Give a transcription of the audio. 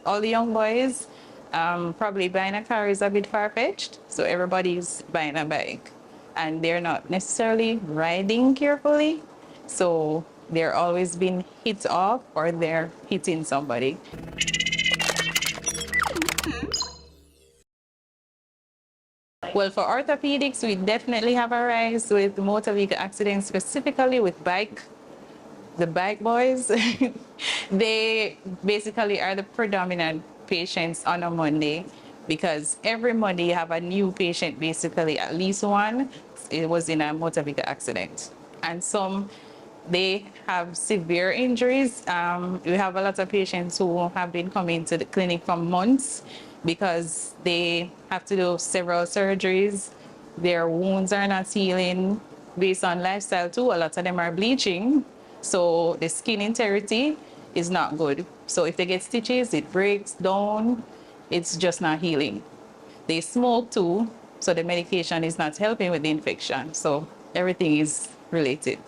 all the young boys, probably buying a car is a bit far-fetched. So everybody's buying a bike and they're not necessarily riding carefully. So they're always being hit off or they're hitting somebody. Well, for orthopedics, we definitely have a rise with motor vehicle accidents, specifically with the bike boys. They basically are the predominant patients on a Monday because every Monday you have a new patient, basically at least one. It was in a motor vehicle accident. And some, they have severe injuries. We have a lot of patients who have been coming to the clinic for months because they have to do several surgeries. Their wounds are not healing based on lifestyle too. A lot of them are bleaching. So the skin integrity is not good. So if they get stitches, it breaks down. It's just not healing. They smoke too, so the medication is not helping with the infection. So everything is related.